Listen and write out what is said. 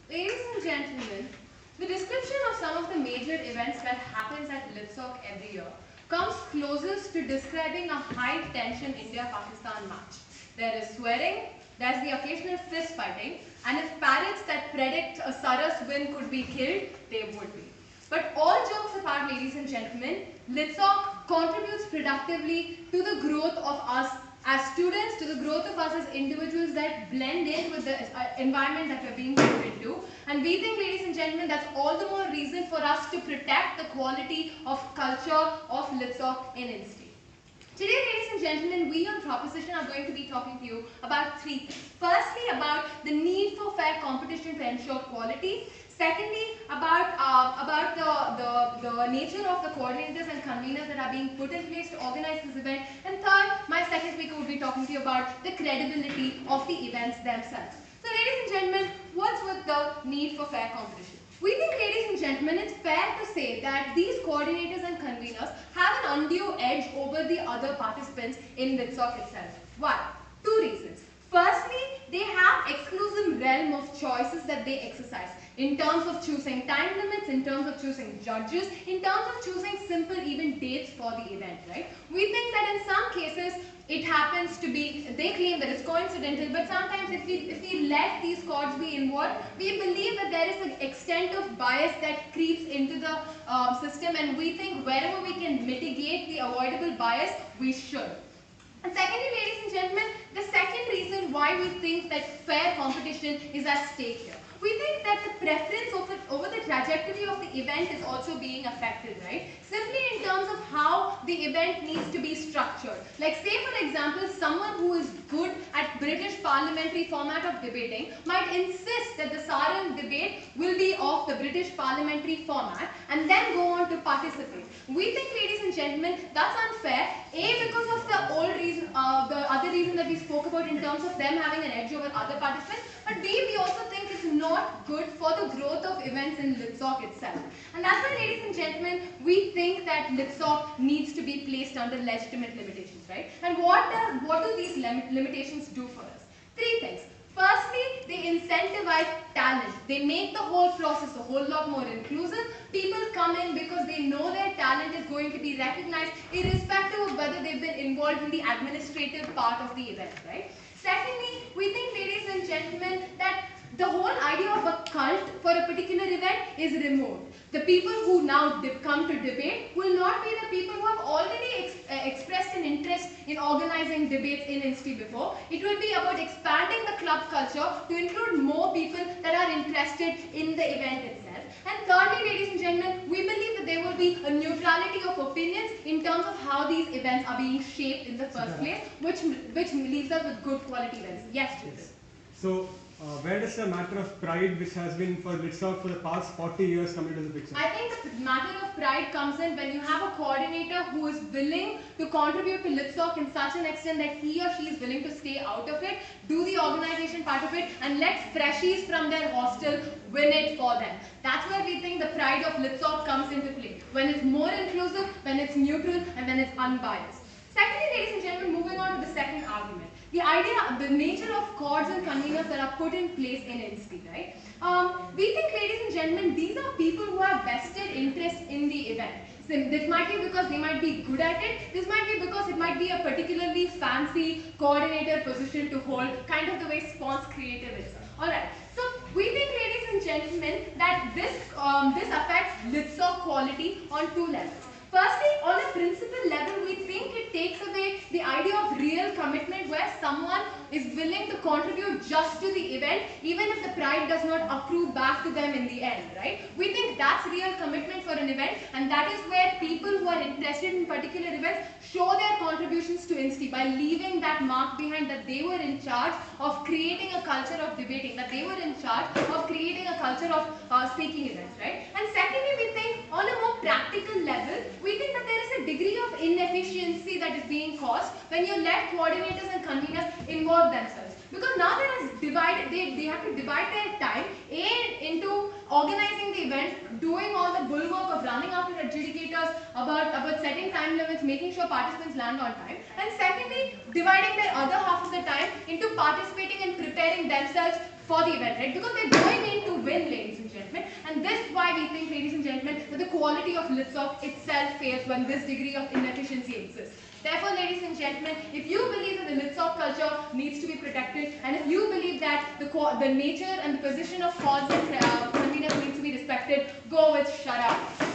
Ladies and gentlemen, the description of some of the major events that happens at LitSoc every year comes closest to describing a high-tension India-Pakistan match. There is swearing, there's the occasional fist fighting, and if parrots that predict a Saras win could be killed, they would be. But all jokes apart, ladies and gentlemen, LitSoc contributes productively to the growth of us as students, to the growth of us as individuals that blend in with the environment that we're being put into. And we think, ladies and gentlemen, that's all the more reason for us to protect the quality of culture of LitSoc in Insti. Today, ladies and gentlemen, we on Proposition are going to be talking to you about three things. Firstly, about the need for fair competition to ensure quality. Secondly, about the nature of the coordinators and conveners that are being put in place to organize this event. And third, my second speaker will be talking to you about the credibility of the events themselves. So, ladies and gentlemen, what's with the need for fair competition? We think, ladies and gentlemen, it's fair to say that these coordinators and conveners have an undue edge over the other participants in LitSoc itself. Why? Two reasons. Firstly, they have exclusive realm of choices that they exercise in terms of choosing time limits, in terms of choosing judges, in terms of choosing simple even dates for the event, right? We think that in some cases it happens to be, they claim that it's coincidental, but sometimes if we let these chords be involved, we believe that there is an extent of bias that creeps into the system, and we think wherever we can mitigate the avoidable bias, we should. And secondly, ladies and gentlemen, the second reason why we think that fair competition is at stake here. We think that the preference over the trajectory of the event is also being affected, right? Simply in terms of how the event needs to be structured. Like say for example, someone who is good at British parliamentary format of debating might insist that the Saran debate will be of the British parliamentary format and then go on to participate. We think, ladies and gentlemen, that's unfair. A, because of the old reason, the other reason that we spoke about in terms of them having an edge over other participants. But B, we also think it's not good for the growth of events in LitSoc itself. And that's why, ladies and gentlemen, we think that LitSoc needs to be placed under legitimate limitations, right? And what do these limitations do for us? Three things. Firstly, they incentivize talent. They make the whole process a whole lot more inclusive. People come in because they know their talent is going to be recognized irrespective of whether they've been involved in the administrative part of the event, right? Secondly, we think, ladies and gentlemen, that the whole idea of a cult for a particular event is removed. The people who now come to debate will not be the people who have already expressed an interest in organizing debates in Insti before. It will be about expanding the club culture to include more people that are interested in the event itself. And thirdly, ladies and gentlemen, we believe that there will be a neutrality of opinions in terms of how these events are being shaped in the first place, which leaves us with good quality events. Yes, Judith. So, where does the matter of pride, which has been for LitSoc for the past 40 years, come into the picture? I think the matter of pride comes in when you have a coordinator who is willing to contribute to LitSoc in such an extent that he or she is willing to stay out of it, do the organization part of it, and let freshies from their hostel win it for them. That's where we think the pride of LitSoc comes into play. When it's more inclusive, when it's neutral, and when it's unbiased. Secondly, ladies and gentlemen, moving on to the second argument. The idea, the nature of chords and conveners that are put in place in Insti, right? We think, ladies and gentlemen, these are people who have vested interest in the event. So this might be because they might be good at it. This might be because it might be a particularly fancy coordinator position to hold, kind of the way Spons Creative is. Alright, so we think, ladies and gentlemen, that this affects LitSoc quality on two levels. Firstly, on a principle level, we think it takes away the idea of real commitment where someone is willing to contribute just to the event, even if the pride does not accrue back to them in the end, right? We think that's real commitment for an event, and that is where people who are interested in particular events show their contributions to Insti by leaving that mark behind that they were in charge of creating a culture of debating, that they were in charge of creating a culture of speaking events, right? And secondly, we think on a more practical level, we think that there is a degree of inefficiency that is being caused when you let coordinators and conveners involve themselves. Because now they have to divide their time into organizing the event, doing all the bullwork of running after adjudicators, about setting time limits, making sure participants land on time, and secondly, dividing their other half of the time into participating and preparing themselves for the event, right? Because they're going in to win, ladies and gentlemen, and this is why we think, ladies and gentlemen, that the quality of LitSoc itself fails when this degree of inefficiency exists. Therefore, ladies and gentlemen, if you believe that the LitSoc culture needs to be protected, and if you believe that the nature and the position of cause and conveners needs to be respected, go with Sharavathi.